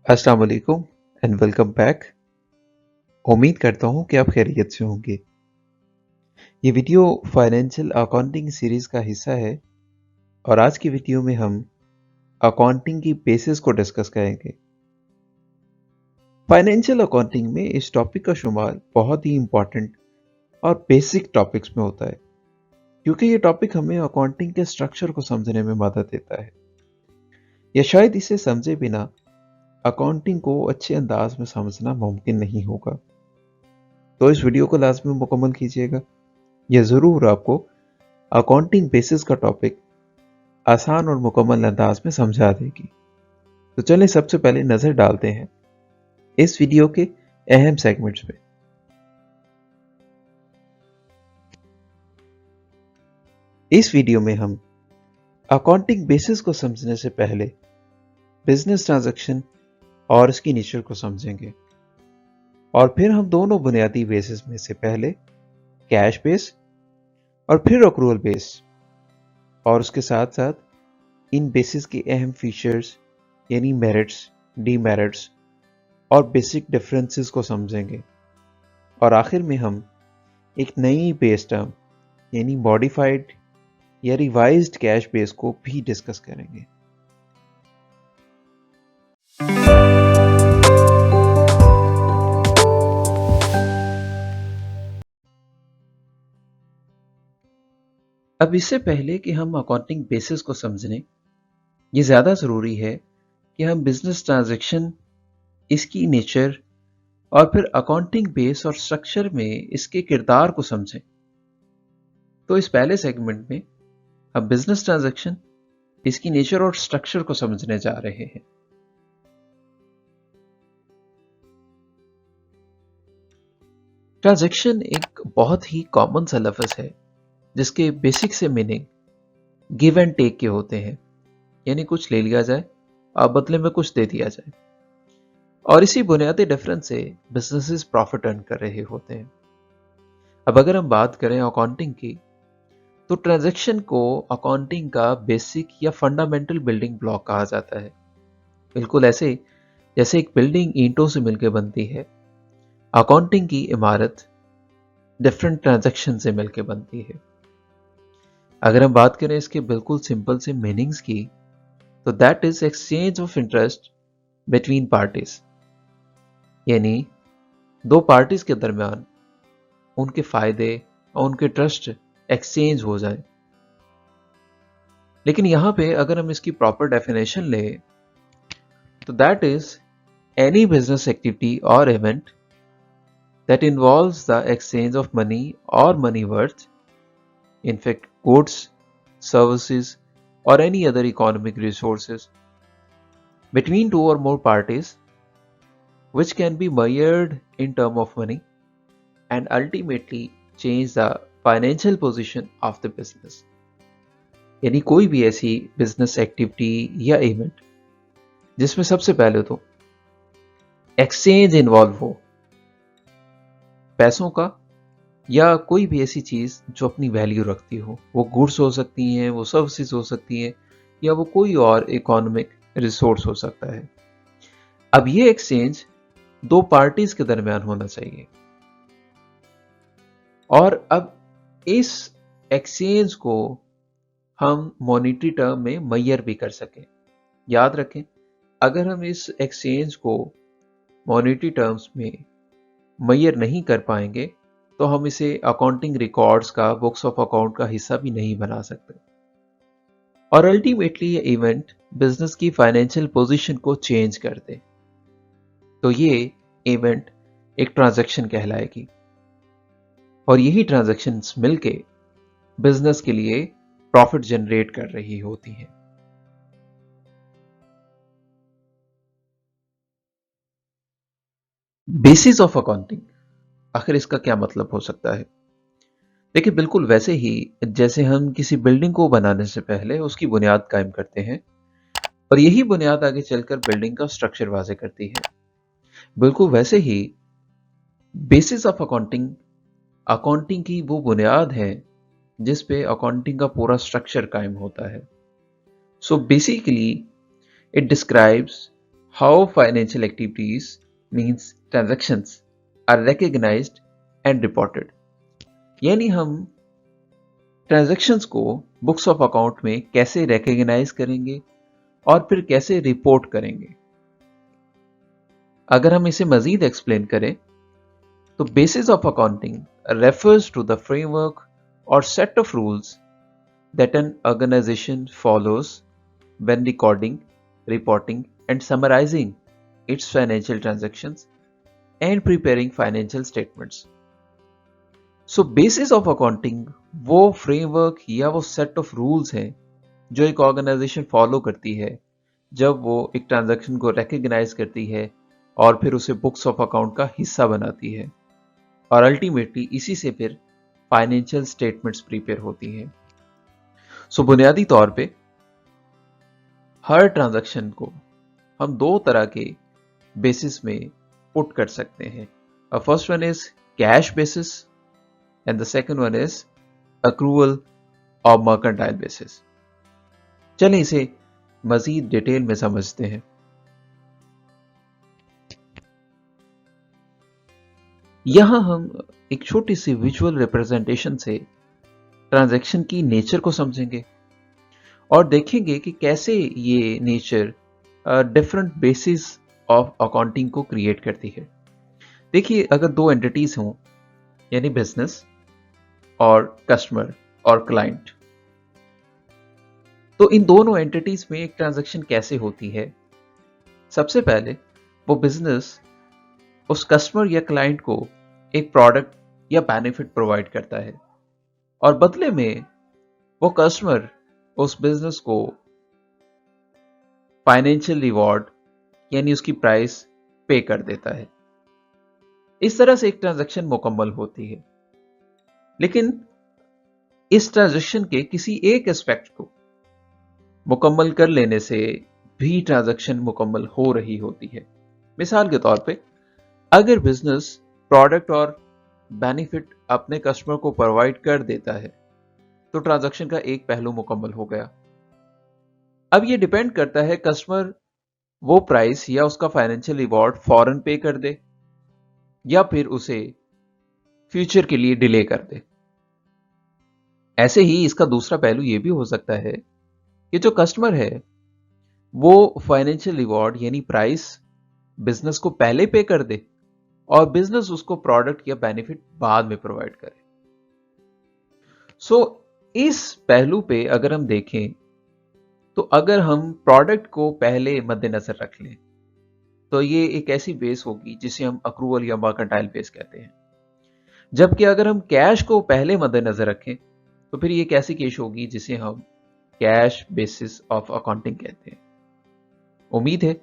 अस्सलाम वालेकुम and welcome back. उम्मीद करता हूँ कि आप खैरियत से होंगे। ये वीडियो फाइनेंशियल अकाउंटिंग सीरीज का हिस्सा है और आज की वीडियो में हम अकाउंटिंग की बेसिस को डिस्कस करेंगे। फाइनेंशियल अकाउंटिंग में इस टॉपिक का शुमार बहुत ही इंपॉर्टेंट और बेसिक टॉपिक्स में होता है क्योंकि ये टॉपिक हमें अकाउंटिंग के स्ट्रक्चर को समझने में मदद देता है या शायद इसे समझे बिना अकाउंटिंग को अच्छे अंदाज में समझना मुमकिन नहीं होगा। तो इस वीडियो को लाजमी मुकम्मल कीजिएगा। यह ज़रूर आपको अकाउंटिंग बेसिस का टॉपिक आसान और मुकम्मल अंदाज में समझा देगी। तो चलिए सबसे पहले नज़र डालते हैं इस वीडियो के अहम सेगमेंट्स में। इस वीडियो में हम अकाउंटिंग बेसिस को समझने से पहले बिजनेस ट्रांजैक्शन और इसकी नेचर को समझेंगे और फिर हम दोनों बुनियादी बेसिस में से पहले कैश बेस और फिर अक्रूवल बेस और उसके साथ साथ इन बेसिस के अहम फीचर्स यानी मेरिट्स, डीमेरिट्स और बेसिक डिफरेंसेस को समझेंगे और आखिर में हम एक नई बेस टर्म यानी मॉडिफाइड या रिवाइज्ड कैश बेस को भी डिस्कस करेंगे। अब इससे पहले कि हम अकाउंटिंग बेसिस को समझने, ये ज़्यादा ज़रूरी है कि हम बिजनेस ट्रांजैक्शन, इसकी नेचर और फिर अकाउंटिंग बेस और स्ट्रक्चर में इसके किरदार को समझें। तो इस पहले सेगमेंट में हम बिजनेस ट्रांजैक्शन, इसकी नेचर और स्ट्रक्चर को समझने जा रहे हैं। ट्रांजैक्शन एक बहुत ही कॉमन सा लफ्ज़ है जिसके बेसिक से मीनिंग गिव एंड टेक के होते हैं, यानी कुछ ले लिया जाए और बदले में कुछ दे दिया जाए, और इसी बुनियादी डिफरेंस से बिजनेसेस प्रॉफिट अर्न कर रहे होते हैं। अब अगर हम बात करें अकाउंटिंग की, तो ट्रांजैक्शन को अकाउंटिंग का बेसिक या फंडामेंटल बिल्डिंग ब्लॉक कहा जाता है। बिल्कुल ऐसे जैसे एक बिल्डिंग ईंटों से मिलकर बनती है, अकाउंटिंग की इमारत डिफरेंट ट्रांजैक्शन से मिलकर बनती है। अगर हम बात करें इसके बिल्कुल सिंपल से मीनिंग्स की, तो that is exchange of interest between parties, यानी दो पार्टीज के दरमियान उनके फायदे और उनके ट्रस्ट एक्सचेंज हो जाए। लेकिन यहां पे अगर हम इसकी प्रॉपर डेफिनेशन लें, तो that is any business activity और event that involves the exchange of money or money worth, in fact goods, services or any other economic resources between two or more parties, which can be measured in terms of money and ultimately change the financial position of the business। यानी कोई भी ऐसी business activity या event जिसमें सबसे पहले तो exchange involve हो, पैसों का या कोई भी ऐसी चीज जो अपनी वैल्यू रखती हो। वो गुड्स हो सकती हैं, वो सर्विसेज हो सकती हैं, या वो कोई और इकोनॉमिक रिसोर्स हो सकता है। अब ये एक्सचेंज दो पार्टीज के दरमियान होना चाहिए और अब इस एक्सचेंज को हम मॉनेटरी टर्म में मेजर भी कर सकें। याद रखें, अगर हम इस एक्सचेंज को मॉनेटरी टर्म्स में मेजर नहीं कर पाएंगे तो हम इसे अकाउंटिंग रिकॉर्ड्स का, बुक्स ऑफ अकाउंट का हिस्सा भी नहीं बना सकते और अल्टीमेटली ये इवेंट बिजनेस की फाइनेंशियल पोजीशन को चेंज कर दे, तो ये इवेंट एक ट्रांजैक्शन कहलाएगी और यही ट्रांजैक्शंस मिलके बिजनेस के लिए प्रॉफिट जनरेट कर रही होती हैं। बेसिस ऑफ अकाउंटिंग, आखिर इसका क्या मतलब हो सकता है? देखिए, बिल्कुल वैसे ही जैसे हम किसी बिल्डिंग को बनाने से पहले उसकी बुनियाद कायम करते हैं और यही बुनियाद आगे चलकर बिल्डिंग का स्ट्रक्चर वाजे करती है, बिल्कुल वैसे ही बेसिस ऑफ अकाउंटिंग, अकाउंटिंग की वो बुनियाद है जिस पे अकाउंटिंग का पूरा स्ट्रक्चर कायम होता है। So basically it describes How financial activities means transactions are recognized and reported। यानी हम ट्रांजैक्शंस को बुक्स ऑफ अकाउंट में कैसे रिकॉग्नाइज करेंगे और फिर कैसे रिपोर्ट करेंगे। अगर हम इसे मजीद एक्सप्लेन करें तो basis of accounting refers to the framework or set of rules that an organization follows when recording, reporting, and summarizing its financial transactions and preparing financial statements। So basis of accounting वो framework या वो set of rules हैं जो एक organization follow करती है जब वो एक transaction को recognize करती है और फिर उसे books of account का हिस्सा बनाती है और अल्टीमेटली इसी से फिर फाइनेंशियल स्टेटमेंट्स प्रिपेयर होती हैं। सो बुनियादी तौर पे हर ट्रांजैक्शन को हम दो तरह के बेसिस में पुट कर सकते हैं। First one is cash basis and the second one is accrual और मर्केंटाइल बेसिस। चलें इसे मजीद डिटेल में समझते हैं। यहां हम एक छोटी सी विजुअल रिप्रेजेंटेशन से ट्रांजैक्शन की नेचर को समझेंगे और देखेंगे कि कैसे ये nature different basis of accounting को क्रिएट करती है। देखिए, अगर दो एंटिटीज हों यानी बिजनेस और कस्टमर और क्लाइंट, तो इन दोनों एंटिटीज में एक ट्रांजैक्शन कैसे होती है। सबसे पहले वो बिजनेस उस कस्टमर या क्लाइंट को एक प्रोडक्ट या बेनिफिट प्रोवाइड करता है और बदले में वो कस्टमर उस बिजनेस को फाइनेंशियल रिवॉर्ड यानी उसकी प्राइस पे कर देता है। इस तरह से एक ट्रांजैक्शन मुकम्मल होती है। लेकिन इस ट्रांजैक्शन के किसी एक एस्पेक्ट को मुकम्मल कर लेने से भी ट्रांजैक्शन मुकम्मल हो रही होती है। मिसाल के तौर पे, अगर बिजनेस प्रोडक्ट और बेनिफिट अपने कस्टमर को प्रोवाइड कर देता है तो ट्रांजैक्शन का एक पहलू मुकम्मल हो गया। अब ये डिपेंड करता है कस्टमर वो प्राइस या उसका फाइनेंशियल रिवॉर्ड फौरन पे कर दे या फिर उसे फ्यूचर के लिए डिले कर दे। ऐसे ही इसका दूसरा पहलू ये भी हो सकता है कि जो कस्टमर है वो फाइनेंशियल रिवॉर्ड यानी प्राइस बिजनेस को पहले पे कर दे और बिजनेस उसको प्रोडक्ट या बेनिफिट बाद में प्रोवाइड करे। सो इस पहलू पे अगर हम देखें तो अगर हम प्रोडक्ट को पहले मद्देनजर रख लें तो ये एक ऐसी बेस होगी जिसे हम अक्रूवल या मर्केंटाइल बेस कहते हैं। जबकि अगर हम कैश को पहले मद्देनजर रखें तो फिर ये एक ऐसी केस होगी जिसे हम कैश बेसिस ऑफ अकाउंटिंग कहते हैं। उम्मीद है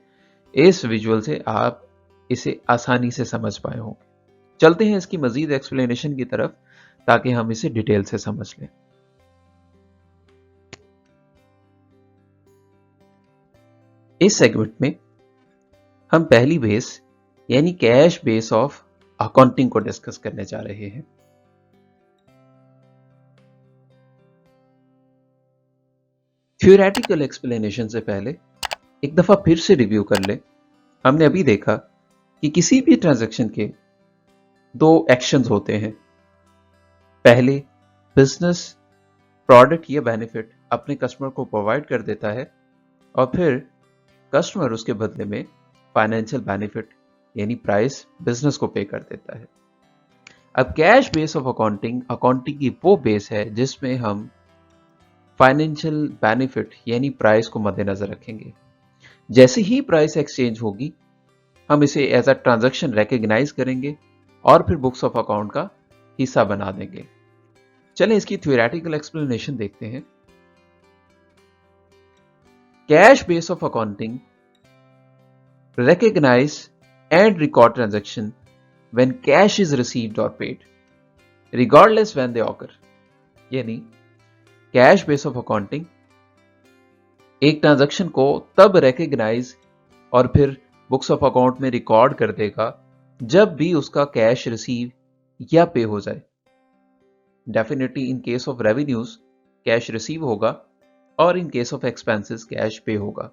इस विजुअल से आप इसे आसानी से समझ पाए होंगे। चलते हैं इसकी मजीद एक्सप्लेनेशन की तरफ ताकि हम इसे डिटेल से समझ लें। इस सेगमेंट में हम पहली बेस यानी कैश बेस ऑफ अकाउंटिंग को डिस्कस करने जा रहे हैं। थ्योरेटिकल एक्सप्लेनेशन से पहले एक दफा फिर से रिव्यू कर ले। हमने अभी देखा कि किसी भी ट्रांजैक्शन के दो एक्शंस होते हैं। पहले बिजनेस प्रोडक्ट या बेनिफिट अपने कस्टमर को प्रोवाइड कर देता है और फिर कस्टमर उसके बदले में फाइनेंशियल बेनिफिट यानी प्राइस बिजनेस को पे कर देता है। अब कैश बेस ऑफ अकाउंटिंग की वो बेस है जिसमें हम फाइनेंशियल बेनिफिट यानी प्राइस को मद्देनजर रखेंगे। जैसे ही प्राइस एक्सचेंज होगी हम इसे एज अ ट्रांजैक्शन रिकॉग्नाइज करेंगे और फिर बुक्स ऑफ अकाउंट का हिस्सा बना देंगे। चलें इसकी थ्योरेटिकल एक्सप्लेनेशन देखते हैं। Cash base of accounting recognize and record transaction when cash is received or paid regardless when they occur। यानी कैश बेस ऑफ अकाउंटिंग एक ट्रांजैक्शन को तब रिकॉग्नाइज और फिर बुक्स ऑफ अकाउंट में रिकॉर्ड कर देगा जब भी उसका कैश रिसीव या पे हो जाए। Definitely in case of revenues cash receive होगा और in case of expenses cash पे होगा।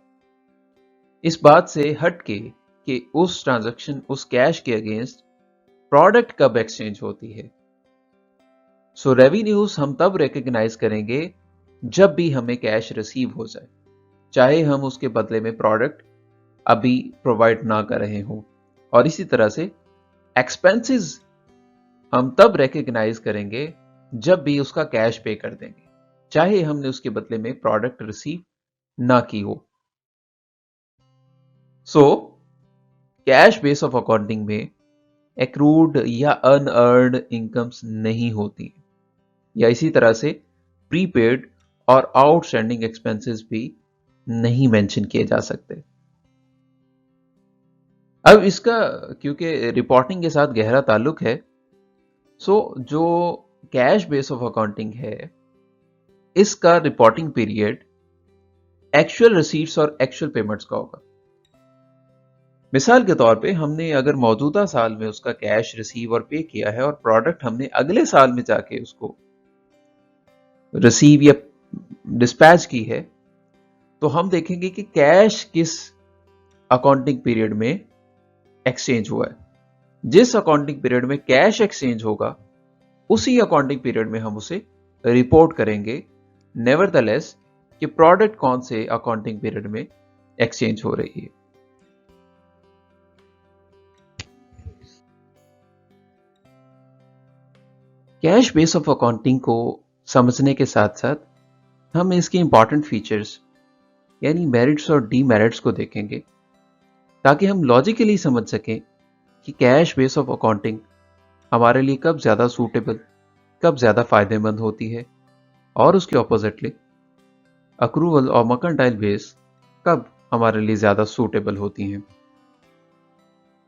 इस बात से हट के कि उस ट्रांजैक्शन, उस कैश के अगेंस्ट प्रोडक्ट कब एक्सचेंज होती है। सो रेवेन्यूज हम तब रिकग्नाइज करेंगे जब भी हमें कैश रिसीव हो जाए, चाहे हम उसके बदले में प्रोडक्ट अभी प्रोवाइड ना कर रहे हों। और इसी तरह से एक्सपेंसेस हम तब रिकग्नाइज करेंगे जब भी उसका कैश पे कर देंगे, चाहे हमने उसके बदले में प्रोडक्ट रिसीव ना की हो। So cash base of accounting में एक्रूड या अनअर्न्ड इनकम्स नहीं होती, या इसी तरह से प्रीपेड और आउटस्टैंडिंग एक्सपेंसेस भी नहीं मेंशन किए जा सकते। अब इसका क्योंकि रिपोर्टिंग के साथ गहरा ताल्लुक है, सो जो कैश बेस ऑफ अकाउंटिंग है, इसका रिपोर्टिंग पीरियड एक्चुअल रिसीट्स और एक्चुअल पेमेंट्स का होगा। मिसाल के तौर पे हमने अगर मौजूदा साल में उसका कैश रिसीव और पे किया है और प्रोडक्ट हमने अगले साल में जाके उसको रिसीव या डिस्पैच की है, तो हम देखेंगे कि कैश किस अकाउंटिंग पीरियड में एक्सचेंज हुआ है। जिस अकाउंटिंग पीरियड में कैश एक्सचेंज होगा, उसी अकाउंटिंग पीरियड में हम उसे रिपोर्ट करेंगे, नेवरदलेस कि प्रोडक्ट कौन से अकाउंटिंग पीरियड में एक्सचेंज हो रही है। कैश बेस ऑफ अकाउंटिंग को समझने के साथ साथ हम इसके इंपॉर्टेंट फीचर्स यानी मेरिट्स और डीमेरिट्स को देखेंगे, ताकि हम लॉजिकली समझ सकें कि कैश बेस ऑफ अकाउंटिंग हमारे लिए कब ज़्यादा सूटेबल, कब ज़्यादा फायदेमंद होती है, और उसके ऑपोजिटली अक्रूवल और मर्केंटाइल बेस कब हमारे लिए ज़्यादा सूटेबल होती हैं।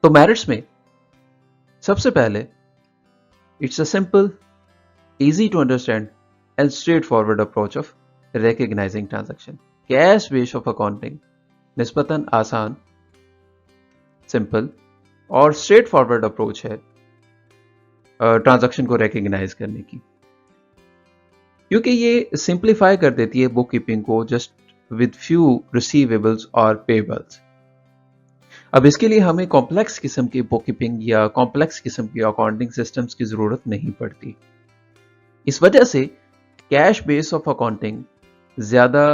तो मेरिट्स में सबसे पहले, it's a simple, easy to understand and straightforward approach of recognizing transaction. Cash base of accounting निस्बतन आसान, सिंपल और स्ट्रेट फॉरवर्ड अप्रोच है ट्रांजैक्शन को रिकग्नाइज करने की, क्योंकि ये सिंप्लीफाई कर देती है बुक कीपिंग को जस्ट विद फ्यू रिसीवेबल्स और पेबल्स। अब इसके लिए हमें कॉम्प्लेक्स किस्म की बुक कीपिंग या कॉम्प्लेक्स किस्म की अकाउंटिंग सिस्टम्स की जरूरत नहीं पड़ती। इस वजह से कैश बेस ऑफ अकाउंटिंग ज़्यादा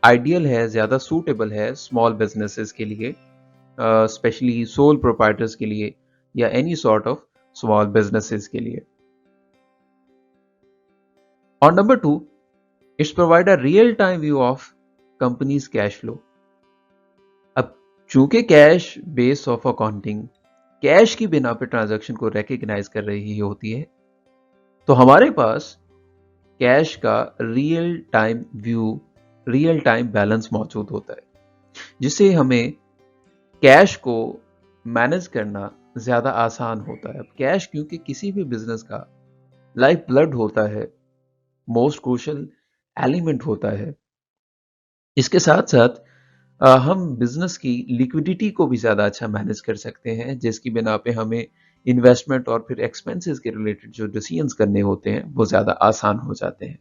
आइडियल है, ज़्यादा सूटेबल है स्मॉल बिजनेसेस के लिए, स्पेशली सोल प्रोप्राइटर्स के लिए या any sort of small businesses के लिए। और number 2, it's provide a real time view of companies cash flow. अब चूंकि cash base of accounting cash की बिना पे ट्रांजैक्शन को रिकग्नाइज कर रही होती है, तो हमारे पास कैश का real time view, real time balance मौजूद होता है, जिससे हमें कैश को मैनेज करना ज्यादा आसान होता है। अब कैश क्योंकि किसी भी बिजनेस का लाइफ ब्लड होता है, मोस्ट क्रूशियल एलिमेंट होता है, इसके साथ साथ हम बिजनेस की लिक्विडिटी को भी ज्यादा अच्छा मैनेज कर सकते हैं, जिसकी बिना पे हमें इन्वेस्टमेंट और फिर एक्सपेंसेस के रिलेटेड जो डिसीजंस करने होते हैं वो ज्यादा आसान हो जाते हैं।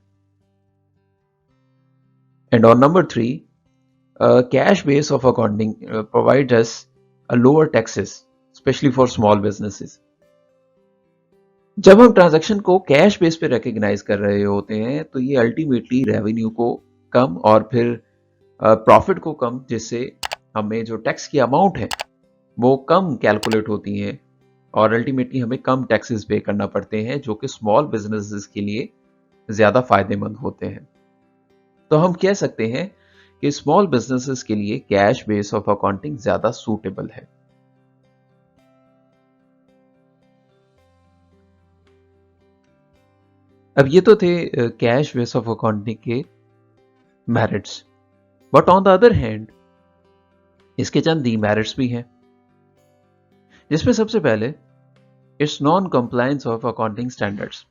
And on number 3, cash base of accounting provides us a lower taxes, especially for small businesses. जब हम ट्रांजैक्शन को कैश बेस पे रिकग्नाइज कर रहे होते हैं, तो ये अल्टीमेटली रेवेन्यू को कम और फिर प्रॉफिट को कम, जिससे हमें जो टैक्स की अमाउंट है वो कम कैलकुलेट होती है और अल्टीमेटली हमें कम टैक्सेस पे करना पड़ते हैं, जो कि स्मॉल बिजनेसेस के लिए ज़्यादा फायदेमंद होते हैं। तो हम कह सकते हैं कि स्मॉल बिजनेसेस के लिए कैश बेस ऑफ अकाउंटिंग ज़्यादा सूटेबल है। अब ये तो थे कैश बेस ऑफ अकाउंटिंग के merits, but on the other hand इसके चंद डीमेरिट्स भी हैं, जिसमें सबसे पहले its non compliance of accounting standards.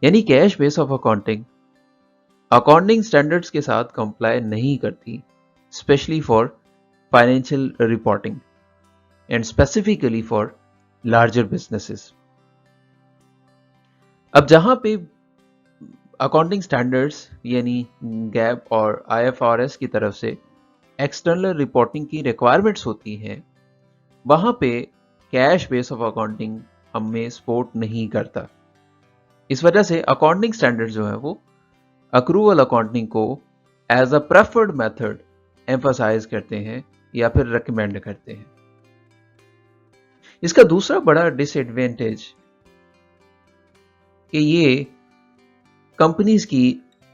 यानी cash base of accounting accounting standards के साथ कंप्लाई नहीं करती, specially for financial reporting and specifically for larger businesses. अब जहां पे अकाउंटिंग स्टैंडर्ड्स यानी गैप और आईएफआरएस की तरफ से एक्सटर्नल रिपोर्टिंग की रिक्वायरमेंट्स होती हैं, वहां पे कैश बेस ऑफ अकाउंटिंग हमें सपोर्ट नहीं करता। इस वजह से अकाउंटिंग स्टैंडर्ड जो है वो अक्रूवल अकाउंटिंग को as a preferred method emphasise करते हैं या फिर रिकमेंड करते हैं। इसका दूसरा बड़ा डिसएडवांटेज कि ये कंपनीज की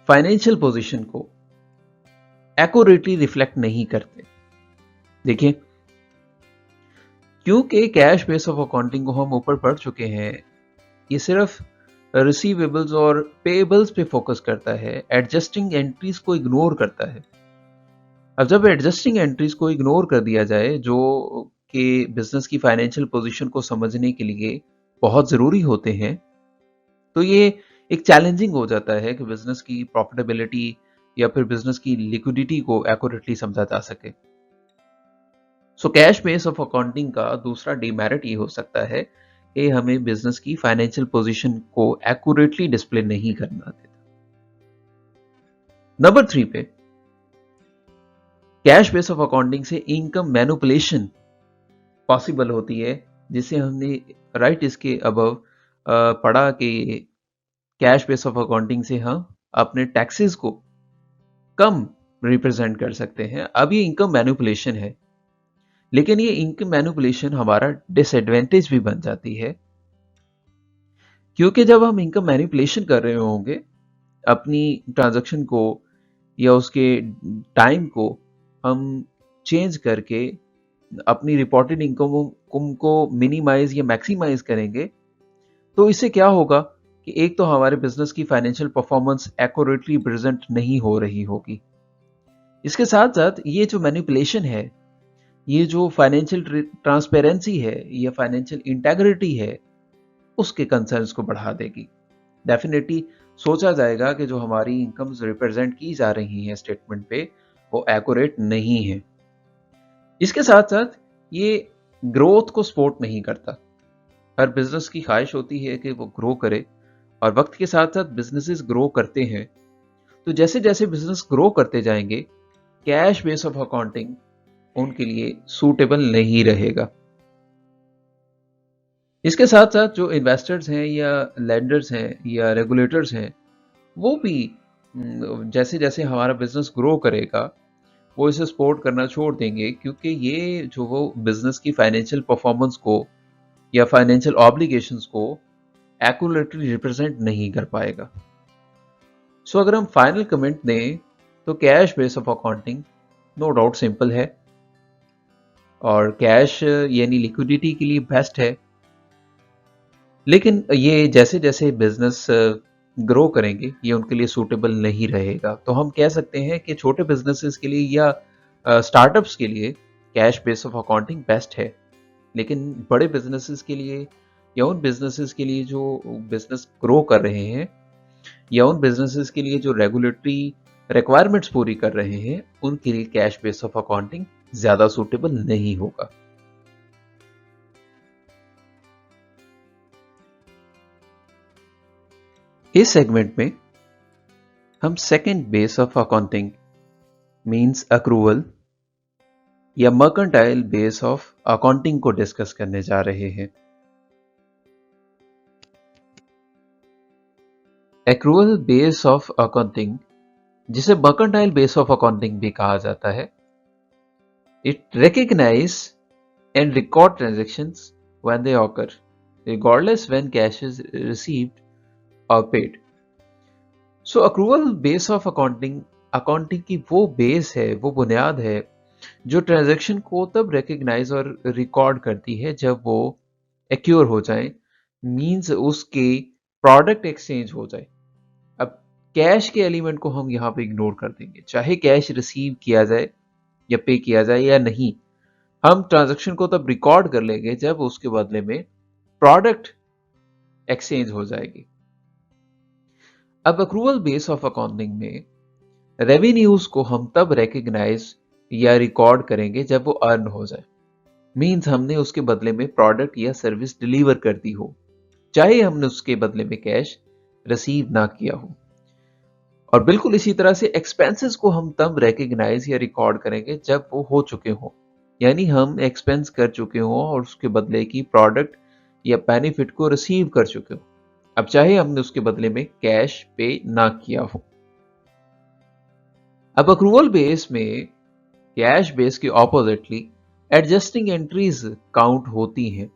फाइनेंशियल पोजीशन को एक्यूरेटली रिफ्लेक्ट नहीं करते। देखिए, क्योंकि कैश बेस ऑफ अकाउंटिंग को हम ऊपर पढ़ चुके हैं, ये सिर्फ रिसीवेबल्स और पेएबल्स पे फोकस करता है, एडजस्टिंग एंट्रीज को इग्नोर करता है। अब जब एडजस्टिंग एंट्रीज को इग्नोर कर दिया जाए, जो कि बिजनेस की फाइनेंशियल पोजीशन को समझने के लिए बहुत ज़रूरी होते हैं, तो ये एक चैलेंजिंग हो जाता है कि बिजनेस की प्रॉफिटेबिलिटी या फिर बिजनेस की लिक्विडिटी को एक्यूरेटली समझा जा सके। So cash base of accounting का दूसरा डिमेरिट ये हो सकता है कि हमें बिजनेस की फाइनेंशियल पोजीशन को एक्यूरेटली डिस्प्ले नहीं करना देता। नंबर 3 पे कैश बेस ऑफ अकाउंटिंग से इनकम मैनिपुलेशन पॉसिबल होती है, जिसे हमने राइट इसके अबव पढ़ा कि कैश बेस ऑफ अकाउंटिंग से हम अपने टैक्सेस को कम रिप्रेजेंट कर सकते हैं। अब ये इनकम मैनिपुलेशन है, लेकिन ये इनकम मैनिपुलेशन हमारा डिसएडवांटेज भी बन जाती है, क्योंकि जब हम इनकम मैनिपुलेशन कर रहे होंगे अपनी ट्रांजैक्शन को या उसके टाइम को हम चेंज करके अपनी रिपोर्टेड इनकम को मिनिमाइज या मैक्सिमाइज करेंगे, तो इससे क्या होगा कि एक तो हमारे बिजनेस की फाइनेंशियल परफॉर्मेंस एक्यूरेटली प्रेजेंट नहीं हो रही होगी। इसके साथ साथ ये जो मैनिपुलेशन है, ये जो फाइनेंशियल ट्रांसपेरेंसी है या फाइनेंशियल इंटेग्रिटी है, उसके कंसर्न्स को बढ़ा देगी। डेफिनेटली सोचा जाएगा कि जो हमारी इनकम्स रिप्रेजेंट की जा रही हैं स्टेटमेंट पे, वो एक्यूरेट नहीं है। इसके साथ साथ ये ग्रोथ को सपोर्ट नहीं करता। हर बिजनेस की ख्वाहिश होती है कि वो ग्रो करे, और वक्त के साथ साथ बिजनेसेस ग्रो करते हैं। तो जैसे जैसे बिजनेस ग्रो करते जाएंगे, कैश बेस ऑफ अकाउंटिंग उनके लिए सूटेबल नहीं रहेगा। इसके साथ साथ जो इन्वेस्टर्स हैं या लेंडर्स हैं या रेगुलेटर्स हैं, वो भी जैसे जैसे हमारा बिजनेस ग्रो करेगा, वो इसे सपोर्ट करना छोड़ देंगे, क्योंकि ये जो वो बिजनेस की फाइनेंशियल परफॉर्मेंस को या फाइनेंशियल ऑब्लिगेशंस को एक्यूरेटली रिप्रेजेंट नहीं कर पाएगा। सो अगर हम फाइनल कमेंट दें तो cash base of accounting no doubt simple है, और कैश यानी लिक्विडिटी के लिए बेस्ट है, लेकिन ये जैसे जैसे बिजनेस ग्रो करेंगे ये उनके लिए सूटेबल नहीं रहेगा। तो हम कह सकते हैं कि छोटे बिजनेसेस के लिए या स्टार्टअप्स के लिए cash base of accounting best है, लेकिन बड़े बिजनेसेस के लिए या उन बिजनेसेस के लिए जो बिजनेस ग्रो कर रहे हैं या उन बिजनेसेस के लिए जो रेगुलेटरी रिक्वायरमेंट्स पूरी कर रहे हैं, उनके लिए कैश बेस ऑफ अकाउंटिंग ज्यादा सूटेबल नहीं होगा। इस सेगमेंट में हम second base of accounting means accrual या मर्केंटाइल बेस ऑफ अकाउंटिंग को डिस्कस करने जा रहे हैं। एक्रूवल बेस ऑफ अकाउंटिंग, जिसे मर्केंटाइल बेस ऑफ अकाउंटिंग भी कहा जाता है, it recognize and record transactions when they occur, regardless when cash is received or paid. So accrual base of accounting की वो बेस है, वो बुनियाद है जो ट्रांजैक्शन को तब रिकॉग्नाइज और रिकॉर्ड करती है जब वो एक्योर हो जाए, मींस उसके प्रोडक्ट एक्सचेंज हो जाए। अब कैश के एलिमेंट को हम यहाँ पे इग्नोर कर देंगे, चाहे कैश रिसीव किया जाए या पे किया जाए या नहीं, हम ट्रांजैक्शन को तब रिकॉर्ड कर लेंगे जब उसके बदले में प्रोडक्ट एक्सचेंज हो जाएगी। अब अक्रूवल बेस ऑफ अकाउंटिंग में रेवेन्यूज को हम तब रिकॉग्नाइज या रिकॉर्ड करेंगे जब वो अर्न हो जाए, मींस हमने उसके बदले में प्रोडक्ट या सर्विस डिलीवर कर दी हो, चाहे हमने उसके बदले में कैश रिसीव ना किया हो। और बिल्कुल इसी तरह से एक्सपेंसेस को हम तब रिकग्नाइज या रिकॉर्ड करेंगे जब वो हो चुके हों, यानी हम एक्सपेंस कर चुके हों और उसके बदले की प्रोडक्ट या बेनिफिट को रिसीव कर चुके हो, अब चाहे हमने उसके बदले में कैश पे ना किया हो। अब अक्रूवल बेस में कैश बेस के ऑपोजिटली एडजस्टिंग एंट्रीज काउंट होती हैं।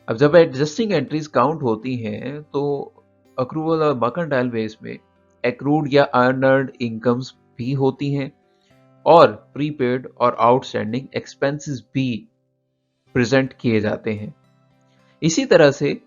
अब जब एडजस्टिंग एंट्रीज काउंट होती हैं तो अक्रूवल और मर्केंटाइल बेस में एक्रूड या अर्नड इनकम्स भी होती हैं और प्रीपेड और आउटस्टैंडिंग एक्सपेंसेस भी प्रेजेंट किए जाते हैं। इसी तरह से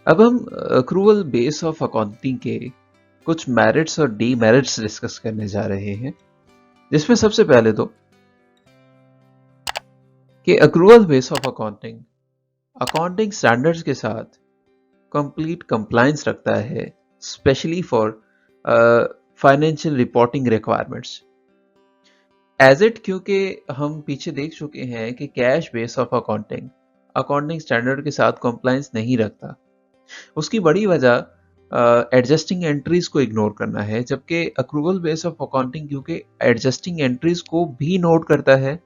अब हम अक्रूवल बेस ऑफ अकाउंटिंग के कुछ मेरिट्स और डीमेरिट्स डिस्कस करने जा रहे हैं, जिसमें सबसे पहले तो कि accrual base of accounting accounting standards के साथ कंप्लीट कंप्लायंस रखता है, specially for financial reporting requirements as it, क्योंकि हम पीछे देख चुके हैं कि cash base of accounting accounting standard के साथ कंप्लायंस नहीं रखता। उसकी बड़ी वजह एडजस्टिंग एंट्रीज को इग्नोर करना है, जबकि अक्रूवल बेस ऑफ अकाउंटिंग क्योंकि एडजस्टिंग एंट्रीज को भी नोट करता है।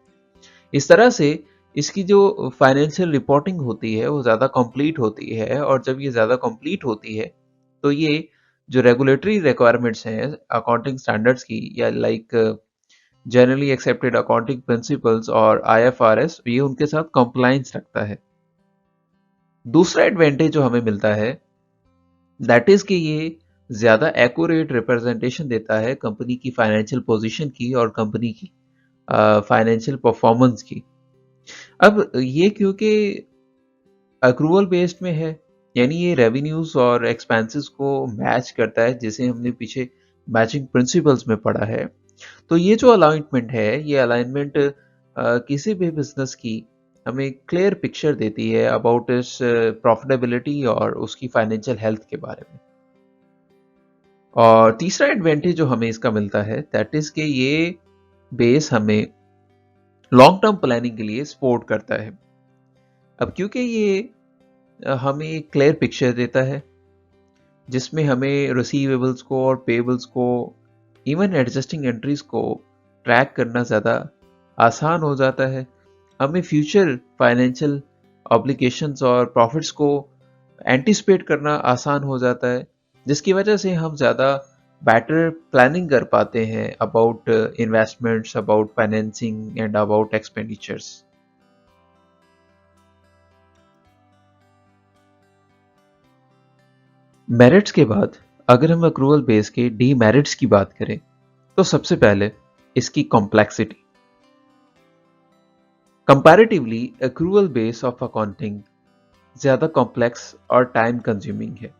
इस तरह से इसकी जो फाइनेंशियल रिपोर्टिंग होती है वो ज़्यादा कंप्लीट होती है, और जब ये ज़्यादा कंप्लीट होती है तो ये जो रेगुलेटरी रिक्वायरमेंट्स हैं अकाउंटिंग स्टैंडर्ड्स की, या like generally accepted accounting principles और आईएफआरएस, ये उनके साथ कंप्लायंस रखता है। दूसरा एडवांटेज जो हमें मिलता है दैट इज कि ये ज़्यादा एक्यूरेट रिप्रेजेंटेशन देता है कंपनी की फाइनेंशियल पोजीशन की और कंपनी की फाइनेंशियल परफॉर्मेंस की। अब ये क्योंकि अक्रूवल बेस्ड में है, यानी ये रेवेन्यूज और एक्सपेंसेस को मैच करता है, जिसे हमने पीछे मैचिंग प्रिंसिपल्स में पढ़ा है। तो ये जो अलाइनमेंट है, ये अलाइनमेंट किसी भी बिजनेस की हमें क्लियर पिक्चर देती है अबाउट इस प्रॉफिटेबिलिटी और उसकी फाइनेंशियल हेल्थ के बारे में। और तीसरा एडवांटेज जो हमें इसका मिलता है दैट इज कि ये बेस हमें लॉन्ग टर्म प्लानिंग के लिए सपोर्ट करता है। अब क्योंकि ये हमें एक क्लियर पिक्चर देता है जिसमें हमें रिसीवेबल्स को और पेबल्स को, इवन एडजस्टिंग एंट्रीज को ट्रैक करना ज़्यादा आसान हो जाता है। हमें फ्यूचर फाइनेंशियल ऑब्लिगेशंस और प्रॉफिट्स को एंटिसिपेट करना आसान हो जाता है, जिसकी वजह से हम ज़्यादा बेटर प्लानिंग कर पाते हैं about investments, about financing and about expenditures. Merits के बाद अगर हम अक्रूवल बेस के डीमेरिट्स की बात करें तो सबसे पहले इसकी complexity. Comparatively accrual base of accounting ज़्यादा कॉम्प्लेक्स और टाइम कंज्यूमिंग है,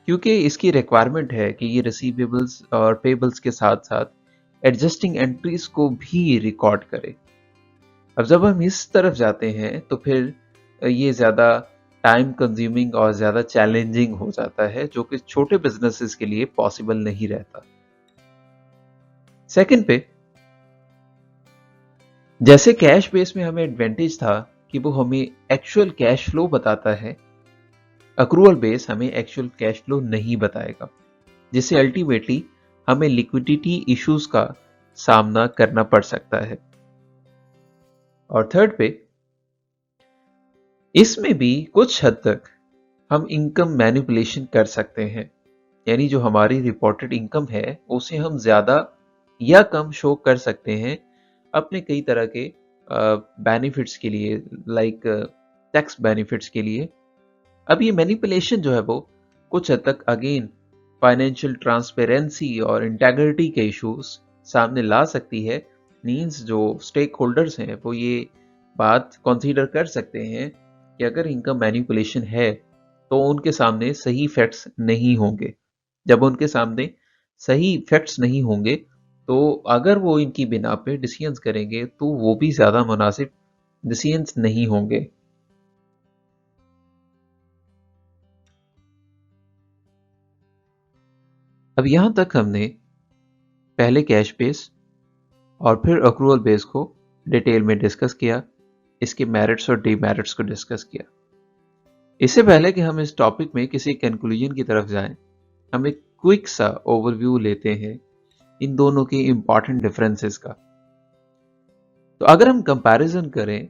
क्योंकि इसकी रिक्वायरमेंट है कि ये रिसीवेबल्स और पेबल्स के साथ साथ एडजस्टिंग एंट्रीज को भी रिकॉर्ड करे। अब जब हम इस तरफ जाते हैं तो फिर ये ज़्यादा टाइम कंज्यूमिंग और ज़्यादा चैलेंजिंग हो जाता है, जो कि छोटे बिजनेसेस के लिए पॉसिबल नहीं रहता। सेकंड पे, जैसे कैश बेस में हमें एडवांटेज था कि वो हमें एक्चुअल कैश फ्लो बताता है, अक्रूवल बेस हमें एक्चुअल कैश फ्लो नहीं बताएगा, जिससे अल्टीमेटली हमें लिक्विडिटी इश्यूज का सामना करना पड़ सकता है। और थर्ड पे, इसमें भी कुछ हद तक हम इनकम मैनिपुलेशन कर सकते हैं, यानी जो हमारी रिपोर्टेड इनकम है उसे हम ज्यादा या कम शो कर सकते हैं अपने कई तरह के बेनिफिट्स के लिए, लाइक टैक्स बेनिफिट्स के लिए। अब ये मैनिपुलेशन जो है वो कुछ हद तक अगेन फाइनेंशियल ट्रांसपेरेंसी और इंटेग्रिटी के इश्यूज सामने ला सकती है। मींस जो स्टेक होल्डर्स हैं वो ये बात कंसीडर कर सकते हैं कि अगर इनका मैनिपुलेशन है तो उनके सामने सही फैक्ट्स नहीं होंगे। जब उनके सामने सही फैक्ट्स नहीं होंगे तो अगर वो इनकी बिना पे डिसीजंस करेंगे तो वो भी ज्यादा मुनासिब डिसीजंस नहीं होंगे। अब यहां तक हमने पहले कैश बेस और फिर अक्रूवल बेस को डिटेल में डिस्कस किया, इसके मेरिट्स और डीमेरिट्स को डिस्कस किया। इससे पहले कि हम इस टॉपिक में किसी कंक्लूजन की तरफ जाएं, हम एक क्विक सा ओवरव्यू लेते हैं इन दोनों के इंपॉर्टेंट डिफरेंसेस का। तो अगर हम कंपैरिजन करें,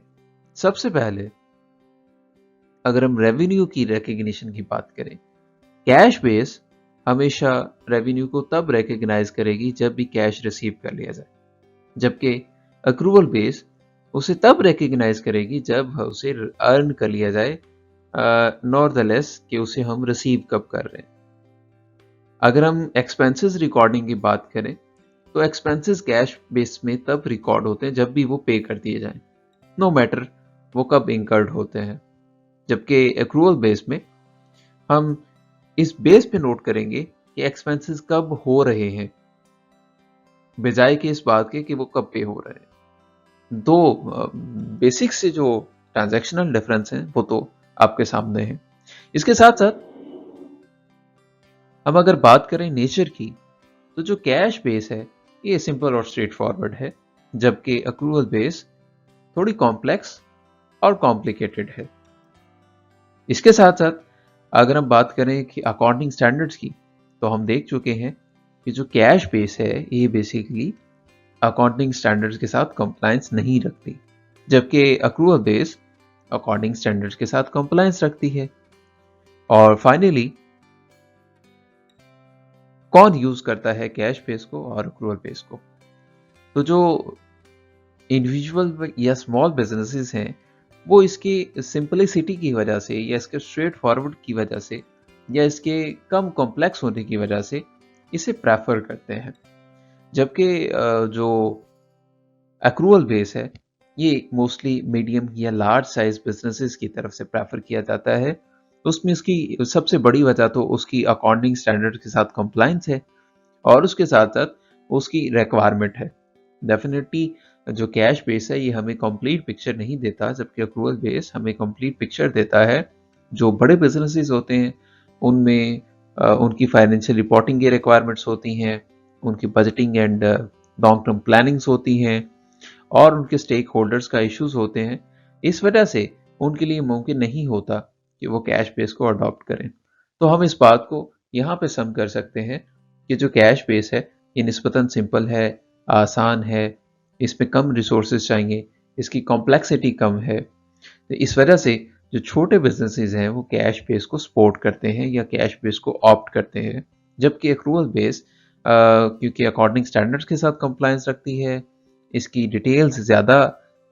सबसे पहले अगर हम रेवेन्यू की रिकग्निशन की बात करें, कैश बेस हमेशा रेवेन्यू को तब रिकग्नाइज करेगी जब भी कैश रिसीव कर लिया जाए, जबकि अक्रूवल बेस उसे तब रिकग्नाइज करेगी जब उसे अर्न कर लिया जाए, नॉर द लेस कि उसे हम रिसीव कब कर रहे हैं। अगर हम एक्सपेंसेस रिकॉर्डिंग की बात करें तो एक्सपेंसेस कैश बेस में तब रिकॉर्ड होते हैं जब भी वो पे कर दिए जाएं, नो मैटर वो कब इंकर्ड होते हैं। जबकि एक्रूवल बेस में हम इस बेस पे नोट करेंगे कि एक्सपेंसेस कब हो रहे हैं, बजाय कि इस बात के कि वो कब पे हो रहे हैं। दो बेसिक से जो ट्रांजैक्शनल डिफरेंस हैं वो तो आपके सामने हैं। इसके साथ साथ हम अगर बात करें नेचर की, तो जो कैश बेस है ये सिंपल और स्ट्रेट फॉरवर्ड है, जबकि अक्रूवल बेस थोड़ी कॉम्प्लेक्स और कॉम्प्लिकेटेड है। इसके साथ साथ अगर हम बात करें कि अकाउंटिंग स्टैंडर्ड्स की, तो हम देख चुके हैं कि जो कैश बेस है ये बेसिकली अकाउंटिंग स्टैंडर्ड्स के साथ कंप्लायंस नहीं रखती, जबकि अक्रूवल बेस अकाउंटिंग स्टैंडर्ड्स के साथ कंप्लायंस रखती है। और फाइनली कौन यूज करता है कैश बेस को और अक्रूवल बेस को? तो जो इंडिविजुअल या स्मॉल बिजनेसेस हैं वो इसकी सिंपलिसिटी की वजह से या इसके स्ट्रेट फॉरवर्ड की वजह से या इसके कम कॉम्प्लेक्स होने की वजह से इसे प्रेफर करते हैं, जबकि जो एक्रूवल बेस है ये मोस्टली मीडियम या लार्ज साइज बिजनेसेस की तरफ से प्रेफर किया जाता है। उसमें उसकी सबसे बड़ी वजह तो उसकी अकाउंटिंग स्टैंडर्ड के साथ कंप्लायंस है और उसके साथ साथ उसकी रिक्वायरमेंट है। डेफिनेटली जो कैश बेस है ये हमें कंप्लीट पिक्चर नहीं देता, जबकि अक्रूवल बेस हमें कंप्लीट पिक्चर देता है। जो बड़े बिजनेसेस होते हैं उनमें उनकी फाइनेंशियल रिपोर्टिंग की रिक्वायरमेंट्स होती हैं, उनकी budgeting and long term plannings होती हैं और उनके स्टेक होल्डर्स का इश्यूज होते हैं। इस वजह से उनके लिए मुमकिन नहीं होता कि वो कैश बेस को अडॉप्ट करें। तो हम इस बात को यहाँ पे सम कर सकते हैं कि जो कैश बेस है ये निस्बतन सिंपल है, आसान है, इसमें कम रिसोर्सेज चाहिए, इसकी कॉम्प्लेक्सिटी कम है। तो इस वजह से जो छोटे बिजनेसेस हैं वो कैश बेस को सपोर्ट करते हैं या कैश बेस को ऑप्ट करते हैं, जबकि एक्रूवल बेस क्योंकि अकॉर्डिंग स्टैंडर्ड्स के साथ कंप्लायंस रखती है, इसकी डिटेल्स ज़्यादा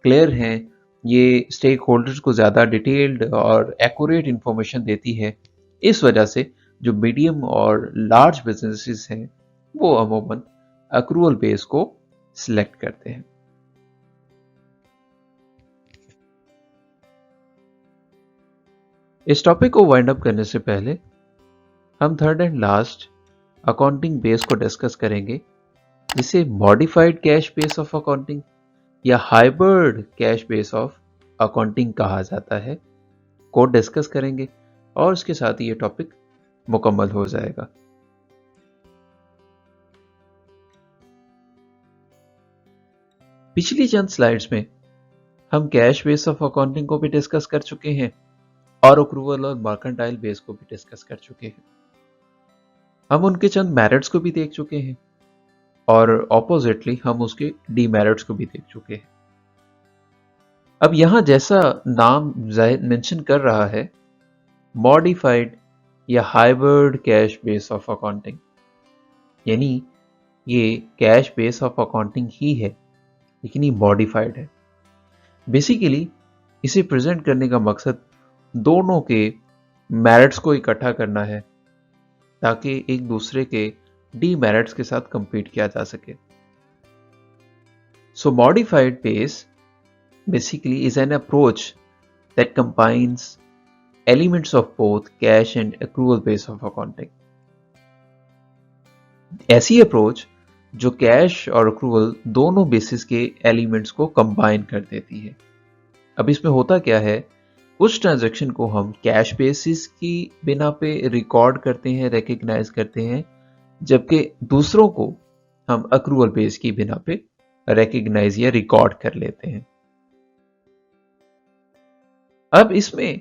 क्लियर हैं, ये स्टेक होल्डर्स को ज़्यादा डिटेल्ड और एक्यूरेट इंफॉर्मेशन देती है। इस वजह से जो मीडियम और लार्ज बिजनेसेस हैं वो अमूमन अक्रूवल बेस को सिलेक्ट करते हैं। इस टॉपिक को वाइंड अप करने से पहले हम third and last accounting base को डिस्कस करेंगे, जिसे modified cash base of accounting या hybrid cash base of accounting कहा जाता है, को डिस्कस करेंगे और उसके साथ ही ये टॉपिक मुकम्मल हो जाएगा। पिछली चंद स्लाइड्स में हम कैश बेस ऑफ अकाउंटिंग को भी डिस्कस कर चुके हैं और अक्रूवल और मर्केंटाइल बेस को भी डिस्कस कर चुके हैं। हम उनके चंद मेरिट्स को भी देख चुके हैं और ऑपोजिटली हम उसके डीमेरिट्स को भी देख चुके हैं। अब यहां जैसा नाम मेंशन कर रहा है, मॉडिफाइड या hybrid cash base of accounting, यानी ये कैश बेस ऑफ अकाउंटिंग ही है लेकिन ये मॉडिफाइड है। बेसिकली इसे प्रेजेंट करने का मकसद दोनों के मेरिट्स को इकट्ठा करना है ताकि एक दूसरे के डीमेरिट्स के साथ कंपीट किया जा सके। So modified base basically is an approach that combines elements of both cash and accrual base of accounting। ऐसी अप्रोच जो कैश और अक्रूवल दोनों बेसिस के एलिमेंट्स को कंबाइन कर देती है। अब इसमें होता क्या है, कुछ ट्रांजैक्शन को हम कैश बेसिस की बिना पे रिकॉर्ड करते हैं, रिकग्नाइज करते हैं, जबकि दूसरों को हम अक्रूवल बेस की बिना पे रिकग्नाइज या रिकॉर्ड कर लेते हैं। अब इसमें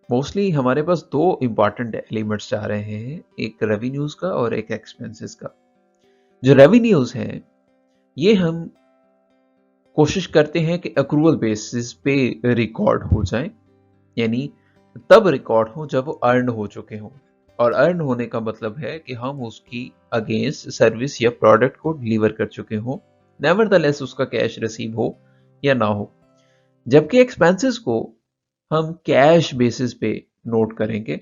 मोस्टली हमारे पास दो इंपॉर्टेंट एलिमेंट्स जा रहे हैं, एक रेवेन्यूज का और एक एक्सपेंसेस का। जो रेवेन्यूज हैं ये हम कोशिश करते हैं कि अक्रूवल बेसिस पे रिकॉर्ड हो जाए, यानी तब रिकॉर्ड हो जब वो अर्न हो चुके हों। और अर्न होने का मतलब है कि हम उसकी अगेंस्ट सर्विस या प्रोडक्ट को डिलीवर कर चुके हों, नेवरदलेस उसका कैश रिसीव हो या ना हो। जबकि एक्सपेंसेस को हम कैश बेसिस पे नोट करेंगे,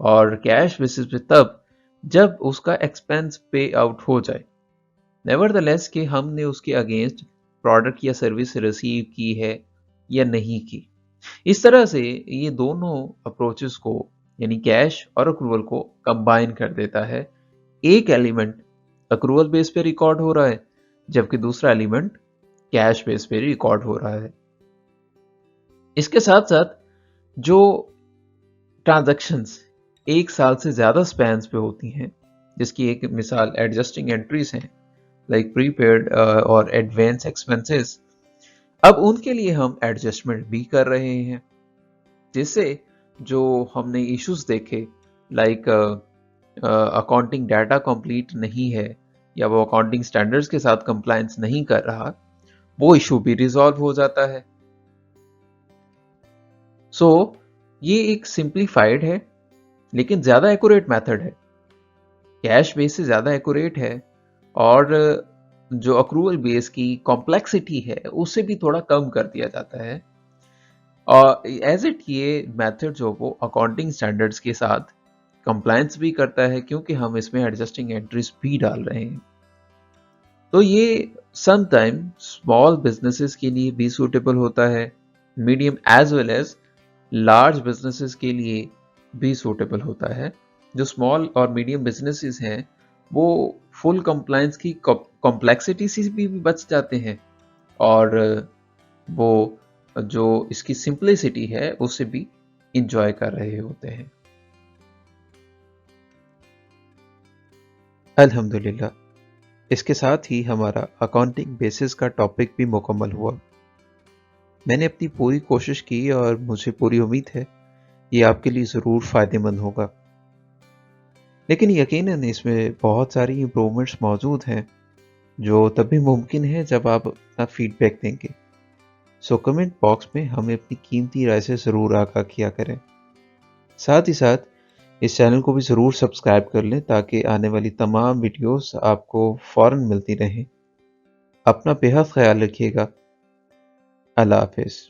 और कैश बेसिस पे तब जब उसका एक्सपेंस पे आउट हो जाए, नेवरदलेस कि हमने उसके अगेंस्ट प्रोडक्ट या सर्विस रिसीव की है या नहीं की। इस तरह से ये दोनों अप्रोचेस को यानी कैश और अक्रूवल को कंबाइन कर देता है। एक एलिमेंट अक्रूवल बेस पे रिकॉर्ड हो रहा है जबकि दूसरा एलिमेंट कैश बेस पे रिकॉर्ड हो रहा है। इसके साथ साथ जो ट्रांजैक्शंस एक साल से ज्यादा स्पैन्स पे होती हैं, जिसकी एक मिसाल एडजस्टिंग एंट्रीज हैं लाइक प्रीपेड और एडवांस एक्सपेंसेस, अब उनके लिए हम एडजस्टमेंट भी कर रहे हैं, जिससे जो हमने इश्यूज देखे लाइक अकाउंटिंग डाटा कंप्लीट नहीं है या वो अकाउंटिंग स्टैंडर्ड्स के साथ कंप्लायंस नहीं कर रहा, वो इशू भी रिजॉल्व हो जाता है। सो ये एक सिंप्लीफाइड है लेकिन ज्यादा एक्यूरेट मेथड है, कैश बेस से ज्यादा एक्यूरेट है, और जो अक्रूवल बेस की कॉम्प्लेक्सिटी है उसे भी थोड़ा कम कर दिया जाता है। और एज इट ये मेथड जो वो अकाउंटिंग स्टैंडर्ड्स के साथ कंप्लायंस भी करता है क्योंकि हम इसमें एडजस्टिंग एंट्रीज भी डाल रहे हैं। तो ये सम टाइम स्मॉल बिजनेसेस के लिए भी सूटेबल होता है, medium as well as large businesses के लिए भी सूटेबल होता है। जो स्मॉल और मीडियम बिजनेसेस हैं वो फुल कंप्लायंस की कॉम्प्लेक्सिटी से भी बच जाते हैं, और वो जो इसकी सिंप्लिसिटी है उसे भी इंजॉय कर रहे होते हैं। अल्हम्दुलिल्लाह, इसके साथ ही हमारा अकाउंटिंग बेसिस का टॉपिक भी मुकम्मल हुआ। मैंने अपनी पूरी कोशिश की और मुझे पूरी उम्मीद है ये आपके लिए ज़रूर फ़ायदेमंद होगा। लेकिन यकीनन इसमें बहुत सारी इम्प्रूवमेंट्स मौजूद हैं जो तभी मुमकिन है जब आप अपना फीडबैक देंगे। सो कमेंट बॉक्स में हमें अपनी कीमती राय से ज़रूर आगाह किया करें। साथ ही साथ इस चैनल को भी ज़रूर सब्सक्राइब कर लें ताकि आने वाली तमाम वीडियोस आपको फ़ौरन मिलती रहें। अपना बेहद ख्याल रखिएगा। अल्लाह हाफिज़।